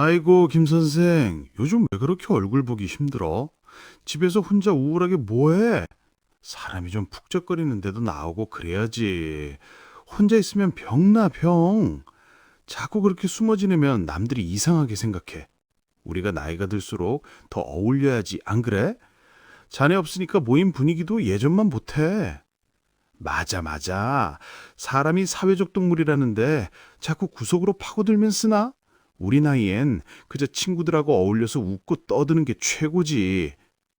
아이고, 김 선생, 요즘 왜 그렇게 얼굴 보기 힘들어? 집에서 혼자 우울하게 뭐해? 사람이 좀 푹적거리는 데도 나오고 그래야지. 혼자 있으면 병나, 병. 자꾸 그렇게 숨어 지내면 남들이 이상하게 생각해. 우리가 나이가 들수록 더 어울려야지, 안 그래? 자네 없으니까 모임 분위기도 예전만 못해. 맞아, 맞아. 사람이 사회적 동물이라는데 자꾸 구석으로 파고들면 쓰나? 우리 나이엔 그저 친구들하고 어울려서 웃고 떠드는 게 최고지.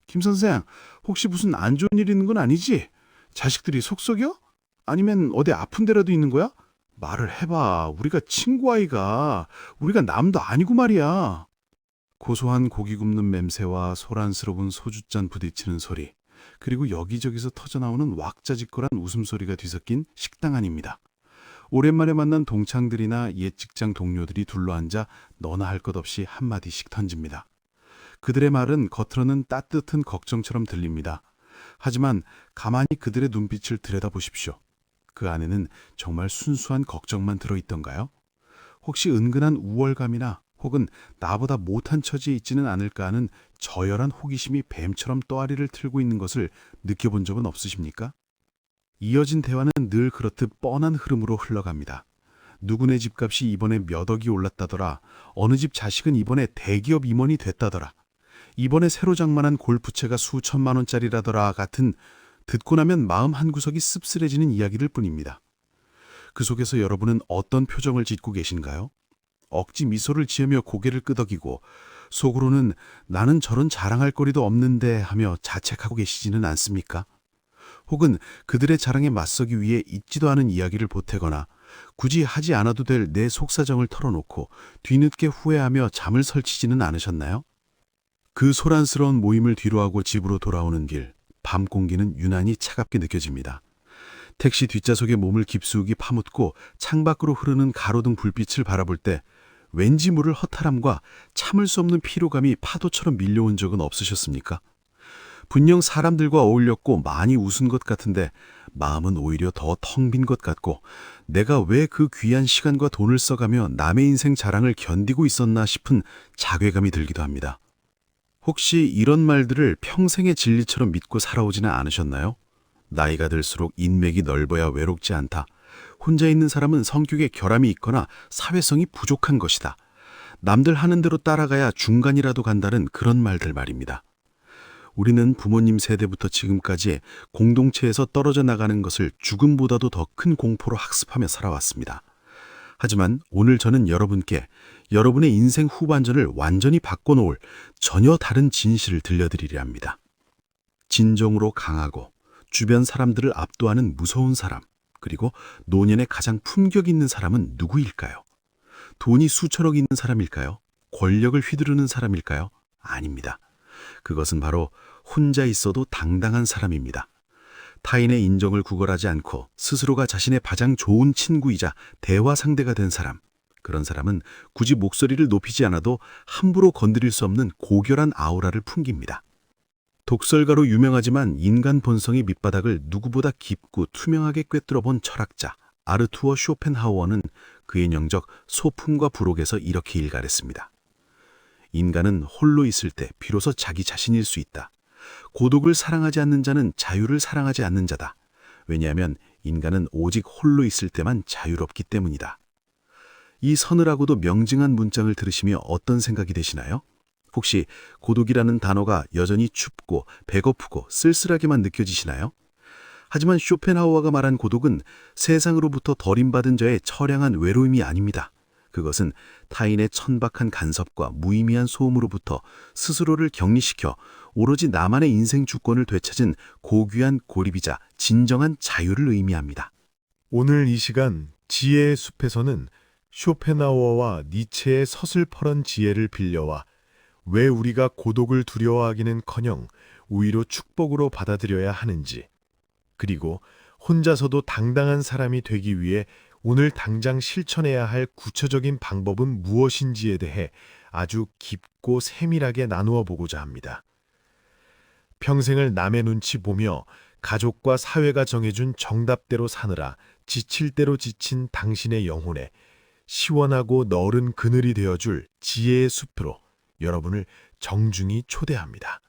김 선생, 혹시 무슨 안 좋은 일 있는 건 아니지? 자식들이 속썩여? 아니면 어디 아픈 데라도 있는 거야? 말을 해봐. 우리가 친구 아이가. 우리가 남도 아니고 말이야. 고소한 고기 굽는 맴새와 소란스러운 소주잔 부딪히는 소리, 그리고 여기저기서 터져나오는 왁자지껄한 웃음소리가 뒤섞인 식당 안입니다. 오랜만에 만난 동창들이나 옛 직장 동료들이 둘러앉아 너나 할 것 없이 한마디씩 던집니다. 그들의 말은 겉으로는 따뜻한 걱정처럼 들립니다. 하지만 가만히 그들의 눈빛을 들여다보십시오. 그 안에는 정말 순수한 걱정만 들어있던가요? 혹시 은근한 우월감이나 혹은 나보다 못한 처지에 있지는 않을까 하는 저열한 호기심이 뱀처럼 떠아리를 틀고 있는 것을 느껴본 적은 없으십니까? 이어진 대화는 늘 그렇듯 뻔한 흐름으로 흘러갑니다. 누구네 집값이 이번에 몇 억이 올랐다더라. 어느 집 자식은 이번에 대기업 임원이 됐다더라. 이번에 새로 장만한 골프채가 수천만 원짜리라더라 같은 듣고 나면 마음 한구석이 씁쓸해지는 이야기를 뿐입니다. 그 속에서 여러분은 어떤 표정을 짓고 계신가요? 억지 미소를 지으며 고개를 끄덕이고 속으로는 나는 저런 자랑할 거리도 없는데 하며 자책하고 계시지는 않습니까? 혹은 그들의 자랑에 맞서기 위해 있지도 않은 이야기를 보태거나 굳이 하지 않아도 될 내 속사정을 털어놓고 뒤늦게 후회하며 잠을 설치지는 않으셨나요? 그 소란스러운 모임을 뒤로하고 집으로 돌아오는 길, 밤 공기는 유난히 차갑게 느껴집니다. 택시 뒷좌석에 몸을 깊숙이 파묻고 창밖으로 흐르는 가로등 불빛을 바라볼 때 왠지 모를 허탈함과 참을 수 없는 피로감이 파도처럼 밀려온 적은 없으셨습니까? 분명 사람들과 어울렸고 많이 웃은 것 같은데 마음은 오히려 더 텅 빈 것 같고 내가 왜 그 귀한 시간과 돈을 써가며 남의 인생 자랑을 견디고 있었나 싶은 자괴감이 들기도 합니다. 혹시 이런 말들을 평생의 진리처럼 믿고 살아오지는 않으셨나요? 나이가 들수록 인맥이 넓어야 외롭지 않다. 혼자 있는 사람은 성격에 결함이 있거나 사회성이 부족한 것이다. 남들 하는 대로 따라가야 중간이라도 간다는 그런 말들 말입니다. 우리는 부모님 세대부터 지금까지 공동체에서 떨어져 나가는 것을 죽음보다도 더 큰 공포로 학습하며 살아왔습니다. 하지만 오늘 저는 여러분께 여러분의 인생 후반전을 완전히 바꿔놓을 전혀 다른 진실을 들려드리려 합니다. 진정으로 강하고 주변 사람들을 압도하는 무서운 사람, 그리고 노년에 가장 품격 있는 사람은 누구일까요? 돈이 수천억 있는 사람일까요? 권력을 휘두르는 사람일까요? 아닙니다. 그것은 바로 혼자 있어도 당당한 사람입니다. 타인의 인정을 구걸하지 않고 스스로가 자신의 가장 좋은 친구이자 대화 상대가 된 사람. 그런 사람은 굳이 목소리를 높이지 않아도 함부로 건드릴 수 없는 고결한 아우라를 풍깁니다. 독설가로 유명하지만 인간 본성의 밑바닥을 누구보다 깊고 투명하게 꿰뚫어 본 철학자 아르투어 쇼펜하우어는 그의 명작 소품과 부록에서 이렇게 일갈했습니다. 인간은 홀로 있을 때 비로소 자기 자신일 수 있다. 고독을 사랑하지 않는 자는 자유를 사랑하지 않는 자다. 왜냐하면 인간은 오직 홀로 있을 때만 자유롭기 때문이다. 이 서늘하고도 명징한 문장을 들으시며 어떤 생각이 되시나요? 혹시 고독이라는 단어가 여전히 춥고 배고프고 쓸쓸하게만 느껴지시나요? 하지만 쇼펜하우어가 말한 고독은 세상으로부터 버림받은 자의 처량한 외로움이 아닙니다. 그것은 타인의 천박한 간섭과 무의미한 소음으로부터 스스로를 격리시켜 오로지 나만의 인생 주권을 되찾은 고귀한 고립이자 진정한 자유를 의미합니다. 오늘 이 시간 지혜의 숲에서는 쇼펜하우어와 니체의 서슬퍼런 지혜를 빌려와 왜 우리가 고독을 두려워하기는커녕 오히려 축복으로 받아들여야 하는지, 그리고 혼자서도 당당한 사람이 되기 위해 오늘 당장 실천해야 할 구체적인 방법은 무엇인지에 대해 아주 깊고 세밀하게 나누어 보고자 합니다. 평생을 남의 눈치 보며 가족과 사회가 정해준 정답대로 사느라 지칠 대로 지친 당신의 영혼에 시원하고 너른 그늘이 되어줄 지혜의 숲으로 여러분을 정중히 초대합니다.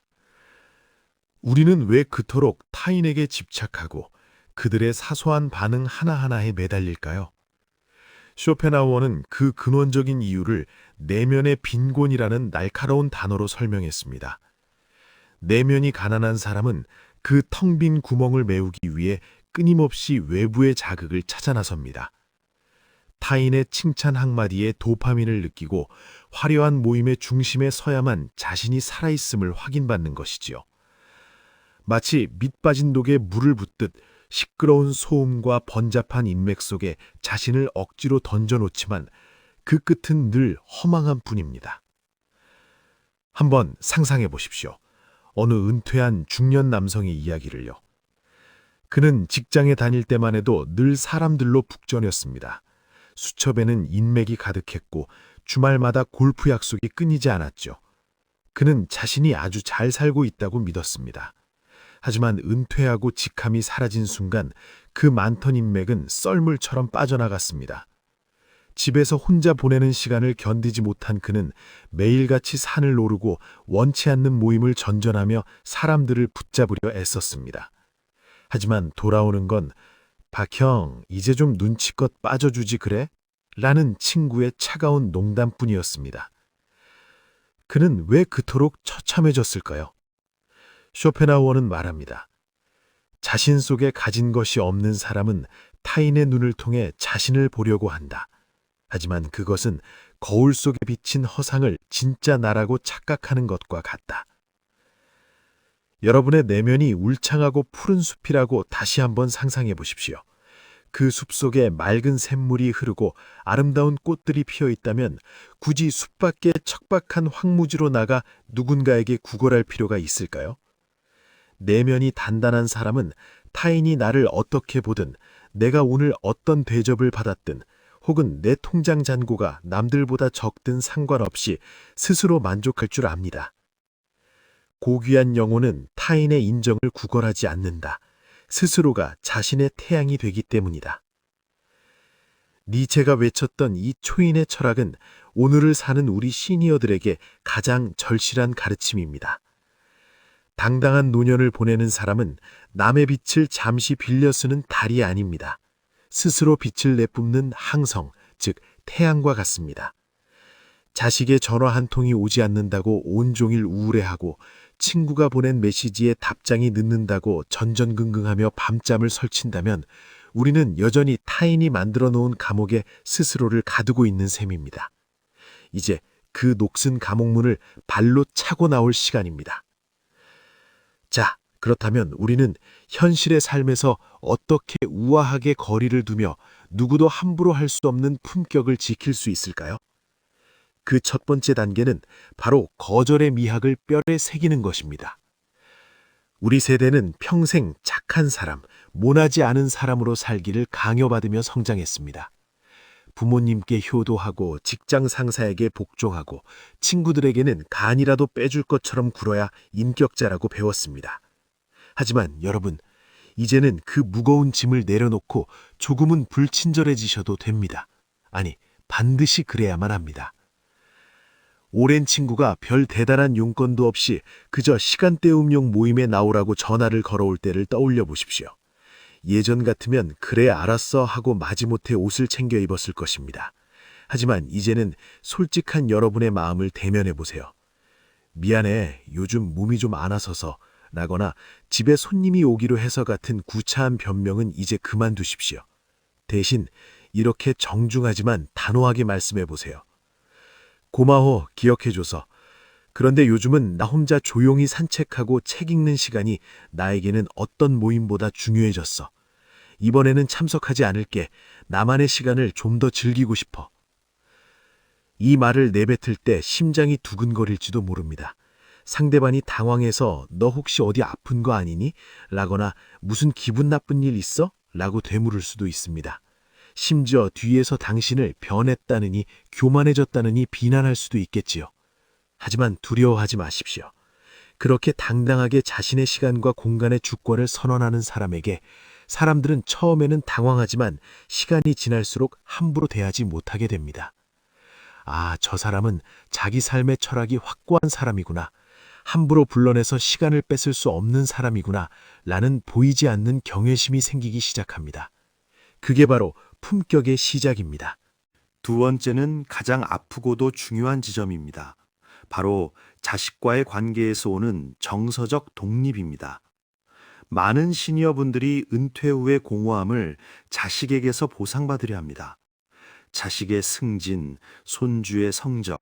우리는 왜 그토록 타인에게 집착하고 그들의 사소한 반응 하나하나에 매달릴까요? 쇼펜하우어는 그 근원적인 이유를 내면의 빈곤이라는 날카로운 단어로 설명했습니다. 내면이 가난한 사람은 그 텅 빈 구멍을 메우기 위해 끊임없이 외부의 자극을 찾아 나섭니다. 타인의 칭찬 한마디에 도파민을 느끼고 화려한 모임의 중심에 서야만 자신이 살아있음을 확인받는 것이지요. 마치 밑 빠진 독에 물을 붓듯 시끄러운 소음과 번잡한 인맥 속에 자신을 억지로 던져놓지만 그 끝은 늘 허망한 뿐입니다. 한번 상상해 보십시오. 어느 은퇴한 중년 남성의 이야기를요. 그는 직장에 다닐 때만 해도 늘 사람들로 북전이었습니다. 수첩에는 인맥이 가득했고 주말마다 골프 약속이 끊이지 않았죠. 그는 자신이 아주 잘 살고 있다고 믿었습니다. 하지만 은퇴하고 직함이 사라진 순간 그 많던 인맥은 썰물처럼 빠져나갔습니다. 집에서 혼자 보내는 시간을 견디지 못한 그는 매일같이 산을 오르고 원치 않는 모임을 전전하며 사람들을 붙잡으려 애썼습니다. 하지만 돌아오는 건 "박형, 이제 좀 눈치껏 빠져주지 그래?" 라는 친구의 차가운 농담뿐이었습니다. 그는 왜 그토록 처참해졌을까요? 쇼펜하우어는 말합니다. 자신 속에 가진 것이 없는 사람은 타인의 눈을 통해 자신을 보려고 한다. 하지만 그것은 거울 속에 비친 허상을 진짜 나라고 착각하는 것과 같다. 여러분의 내면이 울창하고 푸른 숲이라고 다시 한번 상상해 보십시오. 그 숲 속에 맑은 샘물이 흐르고 아름다운 꽃들이 피어 있다면 굳이 숲 밖의 척박한 황무지로 나가 누군가에게 구걸할 필요가 있을까요? 내면이 단단한 사람은 타인이 나를 어떻게 보든, 내가 오늘 어떤 대접을 받았든, 혹은 내 통장 잔고가 남들보다 적든 상관없이 스스로 만족할 줄 압니다. 고귀한 영혼은 타인의 인정을 구걸하지 않는다. 스스로가 자신의 태양이 되기 때문이다. 니체가 외쳤던 이 초인의 철학은 오늘을 사는 우리 시니어들에게 가장 절실한 가르침입니다. 당당한 노년을 보내는 사람은 남의 빛을 잠시 빌려 쓰는 달이 아닙니다. 스스로 빛을 내뿜는 항성, 즉 태양과 같습니다. 자식의 전화 한 통이 오지 않는다고 온종일 우울해하고 친구가 보낸 메시지에 답장이 늦는다고 전전긍긍하며 밤잠을 설친다면 우리는 여전히 타인이 만들어 놓은 감옥에 스스로를 가두고 있는 셈입니다. 이제 그 녹슨 감옥문을 발로 차고 나올 시간입니다. 자, 그렇다면 우리는 현실의 삶에서 어떻게 우아하게 거리를 두며 누구도 함부로 할 수 없는 품격을 지킬 수 있을까요? 그 첫 번째 단계는 바로 거절의 미학을 뼈에 새기는 것입니다. 우리 세대는 평생 착한 사람, 모나지 않은 사람으로 살기를 강요받으며 성장했습니다. 부모님께 효도하고 직장 상사에게 복종하고 친구들에게는 간이라도 빼줄 것처럼 굴어야 인격자라고 배웠습니다. 하지만 여러분, 이제는 그 무거운 짐을 내려놓고 조금은 불친절해지셔도 됩니다. 아니, 반드시 그래야만 합니다. 오랜 친구가 별 대단한 용건도 없이 그저 시간 때움용 모임에 나오라고 전화를 걸어올 때를 떠올려 보십시오. 예전 같으면 "그래 알았어" 하고 마지못해 옷을 챙겨 입었을 것입니다. 하지만 이제는 솔직한 여러분의 마음을 대면해 보세요. "미안해, 요즘 몸이 좀 안 와서서" 라거나 "집에 손님이 오기로 해서" 같은 구차한 변명은 이제 그만두십시오. 대신 이렇게 정중하지만 단호하게 말씀해 보세요. "고마워, 기억해줘서. 그런데 요즘은 나 혼자 조용히 산책하고 책 읽는 시간이 나에게는 어떤 모임보다 중요해졌어. 이번에는 참석하지 않을게. 나만의 시간을 좀 더 즐기고 싶어." 이 말을 내뱉을 때 심장이 두근거릴지도 모릅니다. 상대방이 당황해서 "너 혹시 어디 아픈 거 아니니?" 라거나 "무슨 기분 나쁜 일 있어?" 라고 되물을 수도 있습니다. 심지어 뒤에서 당신을 변했다느니 교만해졌다느니 비난할 수도 있겠지요. 하지만 두려워하지 마십시오. 그렇게 당당하게 자신의 시간과 공간의 주권을 선언하는 사람에게 사람들은 처음에는 당황하지만 시간이 지날수록 함부로 대하지 못하게 됩니다. 아, 저 사람은 자기 삶의 철학이 확고한 사람이구나. 함부로 불러내서 시간을 뺏을 수 없는 사람이구나. 라는 보이지 않는 경외심이 생기기 시작합니다. 그게 바로 품격의 시작입니다. 두 번째는 가장 아프고도 중요한 지점입니다. 바로 자식과의 관계에서 오는 정서적 독립입니다. 많은 시니어분들이 은퇴 후의 공허함을 자식에게서 보상받으려 합니다. 자식의 승진, 손주의 성적,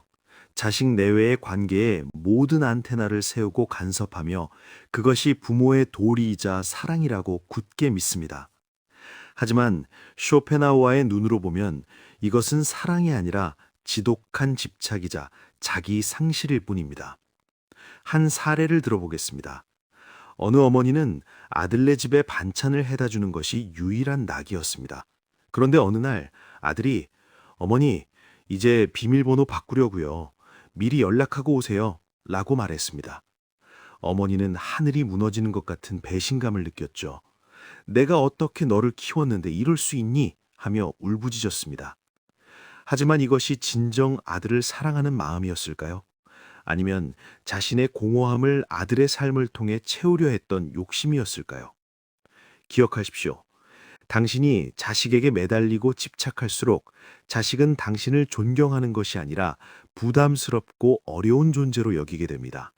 자식 내외의 관계에 모든 안테나를 세우고 간섭하며 그것이 부모의 도리이자 사랑이라고 굳게 믿습니다. 하지만 쇼펜하우어의 눈으로 보면 이것은 사랑이 아니라 지독한 집착이자 자기 상실일 뿐입니다. 한 사례를 들어보겠습니다. 어느 어머니는 아들네 집에 반찬을 해다 주는 것이 유일한 낙이었습니다. 그런데 어느 날 아들이 어머니, 이제 비밀번호 바꾸려고요. 미리 연락하고 오세요. 라고 말했습니다. 어머니는 하늘이 무너지는 것 같은 배신감을 느꼈죠. 내가 어떻게 너를 키웠는데 이럴 수 있니? 하며 울부짖었습니다. 하지만 이것이 진정 아들을 사랑하는 마음이었을까요? 아니면 자신의 공허함을 아들의 삶을 통해 채우려 했던 욕심이었을까요? 기억하십시오. 당신이 자식에게 매달리고 집착할수록 자식은 당신을 존경하는 것이 아니라 부담스럽고 어려운 존재로 여기게 됩니다.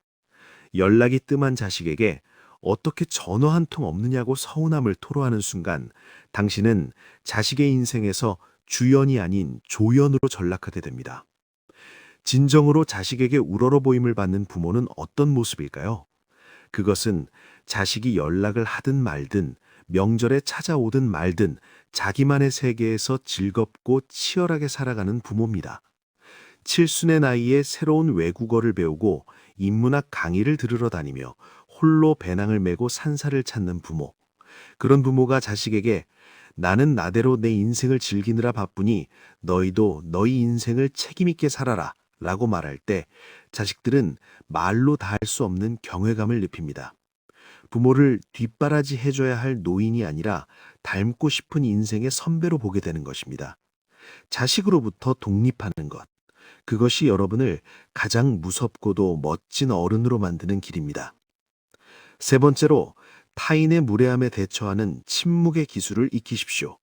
연락이 뜸한 자식에게 어떻게 전화 한 통 없느냐고 서운함을 토로하는 순간 당신은 자식의 인생에서 주연이 아닌 조연으로 전락하게 됩니다. 진정으로 자식에게 우러러 보임을 받는 부모는 어떤 모습일까요? 그것은 자식이 연락을 하든 말든 명절에 찾아오든 말든 자기만의 세계에서 즐겁고 치열하게 살아가는 부모입니다. 칠순의 나이에 새로운 외국어를 배우고 인문학 강의를 들으러 다니며 홀로 배낭을 메고 산사를 찾는 부모. 그런 부모가 자식에게 나는 나대로 내 인생을 즐기느라 바쁘니 너희도 너희 인생을 책임있게 살아라 라고 말할 때 자식들은 말로 다 할 수 없는 경외감을 느낍니다. 부모를 뒷바라지 해줘야 할 노인이 아니라 닮고 싶은 인생의 선배로 보게 되는 것입니다. 자식으로부터 독립하는 것. 그것이 여러분을 가장 무섭고도 멋진 어른으로 만드는 길입니다. 세 번째로 타인의 무례함에 대처하는 침묵의 기술을 익히십시오.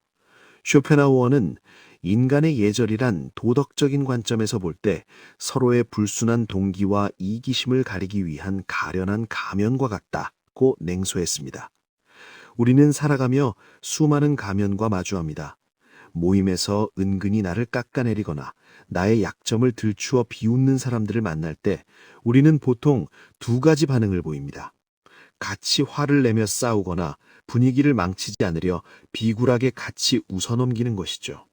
쇼펜하우어는 인간의 예절이란 도덕적인 관점에서 볼 때 서로의 불순한 동기와 이기심을 가리기 위한 가련한 가면과 같다고 냉소했습니다. 우리는 살아가며 수많은 가면과 마주합니다. 모임에서 은근히 나를 깎아내리거나 나의 약점을 들추어 비웃는 사람들을 만날 때 우리는 보통 두 가지 반응을 보입니다. 같이 화를 내며 싸우거나 분위기를 망치지 않으려 비굴하게 같이 웃어넘기는 것이죠.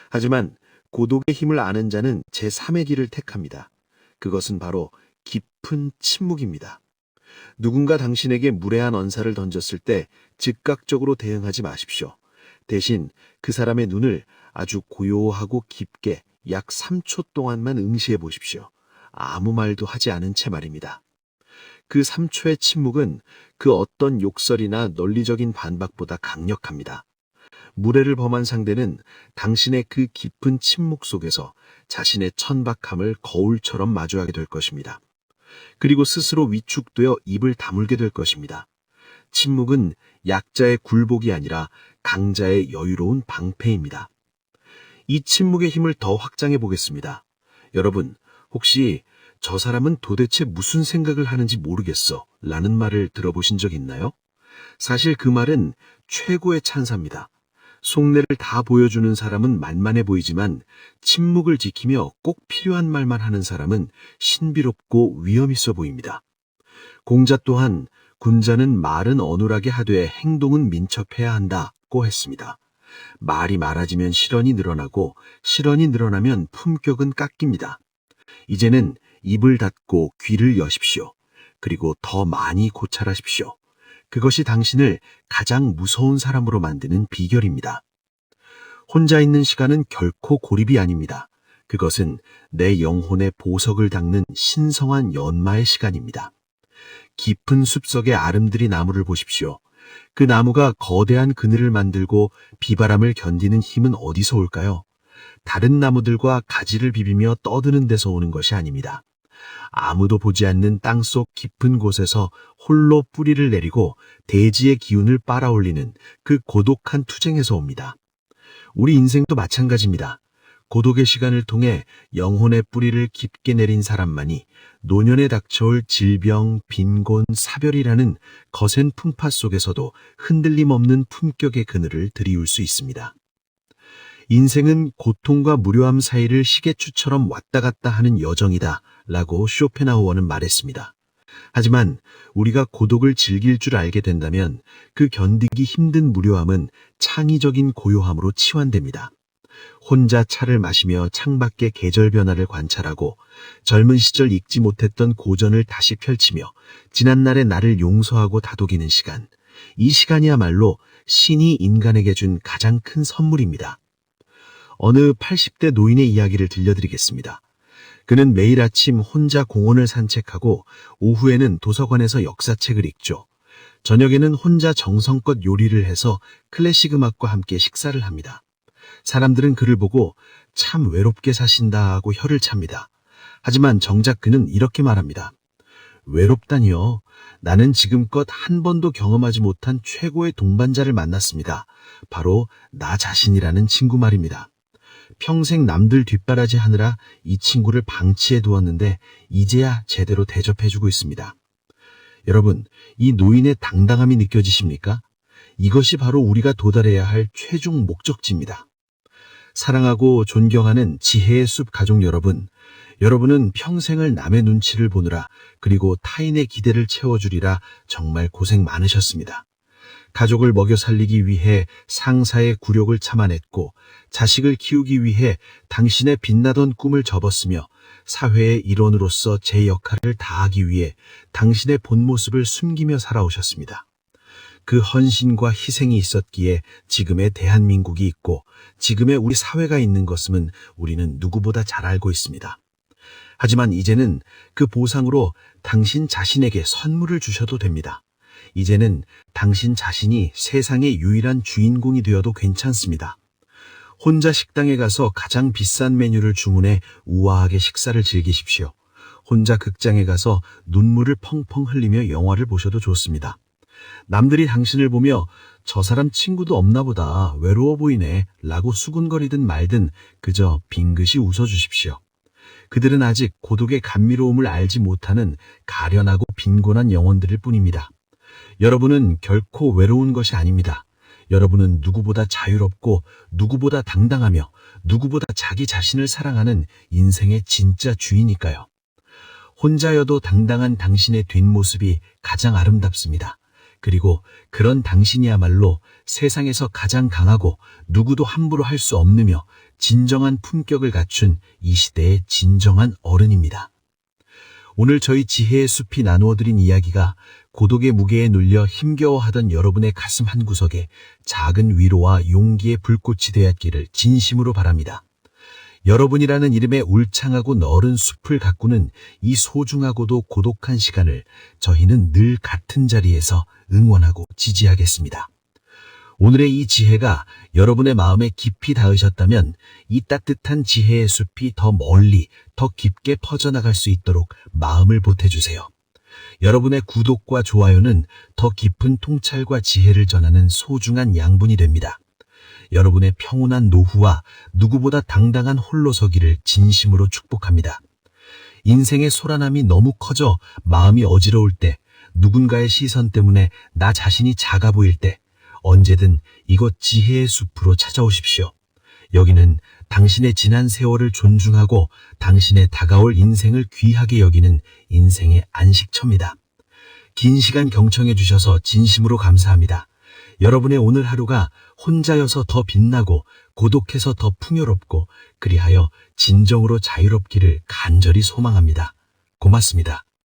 하지만 고독의 힘을 아는 자는 제3의 길을 택합니다. 그것은 바로 깊은 침묵입니다. 누군가 당신에게 무례한 언사를 던졌을 때 즉각적으로 대응하지 마십시오. 대신 그 사람의 눈을 아주 고요하고 깊게 약 3초 동안만 응시해 보십시오. 아무 말도 하지 않은 채 말입니다. 그 3초의 침묵은 그 어떤 욕설이나 논리적인 반박보다 강력합니다. 무례를 범한 상대는 당신의 그 깊은 침묵 속에서 자신의 천박함을 거울처럼 마주하게 될 것입니다. 그리고 스스로 위축되어 입을 다물게 될 것입니다. 침묵은 약자의 굴복이 아니라 강자의 여유로운 방패입니다. 이 침묵의 힘을 더 확장해 보겠습니다. 여러분, 혹시 저 사람은 도대체 무슨 생각을 하는지 모르겠어 라는 말을 들어보신 적 있나요? 사실 그 말은 최고의 찬사입니다. 속내를 다 보여주는 사람은 만만해 보이지만 침묵을 지키며 꼭 필요한 말만 하는 사람은 신비롭고 위험 있어 보입니다. 공자 또한 군자는 말은 어눌하게 하되 행동은 민첩해야 한다고 했습니다. 말이 많아지면 실언이 늘어나고 실언이 늘어나면 품격은 깎입니다. 이제는 입을 닫고 귀를 여십시오. 그리고 더 많이 고찰하십시오. 그것이 당신을 가장 무서운 사람으로 만드는 비결입니다. 혼자 있는 시간은 결코 고립이 아닙니다. 그것은 내 영혼의 보석을 닦는 신성한 연마의 시간입니다. 깊은 숲속의 아름드리 나무를 보십시오. 그 나무가 거대한 그늘을 만들고 비바람을 견디는 힘은 어디서 올까요? 다른 나무들과 가지를 비비며 떠드는 데서 오는 것이 아닙니다. 아무도 보지 않는 땅속 깊은 곳에서 홀로 뿌리를 내리고 대지의 기운을 빨아올리는 그 고독한 투쟁에서 옵니다. 우리 인생도 마찬가지입니다. 고독의 시간을 통해 영혼의 뿌리를 깊게 내린 사람만이 노년에 닥쳐올 질병, 빈곤, 사별이라는 거센 풍파 속에서도 흔들림 없는 품격의 그늘을 들이울 수 있습니다. 인생은 고통과 무료함 사이를 시계추처럼 왔다 갔다 하는 여정이다 라고 쇼펜하우어는 말했습니다. 하지만 우리가 고독을 즐길 줄 알게 된다면 그 견디기 힘든 무료함은 창의적인 고요함으로 치환됩니다. 혼자 차를 마시며 창밖의 계절 변화를 관찰하고 젊은 시절 잊지 못했던 고전을 다시 펼치며 지난날의 나를 용서하고 다독이는 시간. 이 시간이야말로 신이 인간에게 준 가장 큰 선물입니다. 어느 80대 노인의 이야기를 들려드리겠습니다. 그는 매일 아침 혼자 공원을 산책하고 오후에는 도서관에서 역사책을 읽죠. 저녁에는 혼자 정성껏 요리를 해서 클래식 음악과 함께 식사를 합니다. 사람들은 그를 보고 참 외롭게 사신다 하고 혀를 찹니다. 하지만 정작 그는 이렇게 말합니다. 외롭다니요. 나는 지금껏 한 번도 경험하지 못한 최고의 동반자를 만났습니다. 바로 나 자신이라는 친구 말입니다. 평생 남들 뒷바라지 하느라 이 친구를 방치해 두었는데 이제야 제대로 대접해주고 있습니다. 여러분, 이 노인의 당당함이 느껴지십니까? 이것이 바로 우리가 도달해야 할 최종 목적지입니다. 사랑하고 존경하는 지혜의 숲 가족 여러분, 여러분은 평생을 남의 눈치를 보느라 그리고 타인의 기대를 채워주리라 정말 고생 많으셨습니다. 가족을 먹여 살리기 위해 상사의 굴욕을 참아냈고 자식을 키우기 위해 당신의 빛나던 꿈을 접었으며 사회의 일원으로서 제 역할을 다하기 위해 당신의 본 모습을 숨기며 살아오셨습니다. 그 헌신과 희생이 있었기에 지금의 대한민국이 있고 지금의 우리 사회가 있는 것은 우리는 누구보다 잘 알고 있습니다. 하지만 이제는 그 보상으로 당신 자신에게 선물을 주셔도 됩니다. 이제는 당신 자신이 세상의 유일한 주인공이 되어도 괜찮습니다. 혼자 식당에 가서 가장 비싼 메뉴를 주문해 우아하게 식사를 즐기십시오. 혼자 극장에 가서 눈물을 펑펑 흘리며 영화를 보셔도 좋습니다. 남들이 당신을 보며 저 사람 친구도 없나 보다 외로워 보이네 라고 수군거리든 말든 그저 빙긋이 웃어주십시오. 그들은 아직 고독의 감미로움을 알지 못하는 가련하고 빈곤한 영혼들일 뿐입니다. 여러분은 결코 외로운 것이 아닙니다. 여러분은 누구보다 자유롭고 누구보다 당당하며 누구보다 자기 자신을 사랑하는 인생의 진짜 주인이니까요. 혼자여도 당당한 당신의 뒷모습이 가장 아름답습니다. 그리고 그런 당신이야말로 세상에서 가장 강하고 누구도 함부로 할 수 없느며 진정한 품격을 갖춘 이 시대의 진정한 어른입니다. 오늘 저희 지혜의 숲이 나누어드린 이야기가 고독의 무게에 눌려 힘겨워하던 여러분의 가슴 한구석에 작은 위로와 용기의 불꽃이 되었기를 진심으로 바랍니다. 여러분이라는 이름의 울창하고 너른 숲을 가꾸는 이 소중하고도 고독한 시간을 저희는 늘 같은 자리에서 응원하고 지지하겠습니다. 오늘의 이 지혜가 여러분의 마음에 깊이 닿으셨다면 이 따뜻한 지혜의 숲이 더 멀리, 더 깊게 퍼져나갈 수 있도록 마음을 보태주세요. 여러분의 구독과 좋아요는 더 깊은 통찰과 지혜를 전하는 소중한 양분이 됩니다. 여러분의 평온한 노후와 누구보다 당당한 홀로서기를 진심으로 축복합니다. 인생의 소란함이 너무 커져 마음이 어지러울 때, 누군가의 시선 때문에 나 자신이 작아 보일 때 언제든 이곳 지혜의 숲으로 찾아오십시오. 여기는 당신의 지난 세월을 존중하고 당신의 다가올 인생을 귀하게 여기는 인생의 안식처입니다. 긴 시간 경청해 주셔서 진심으로 감사합니다. 여러분의 오늘 하루가 혼자여서 더 빛나고 고독해서 더 풍요롭고 그리하여 진정으로 자유롭기를 간절히 소망합니다. 고맙습니다.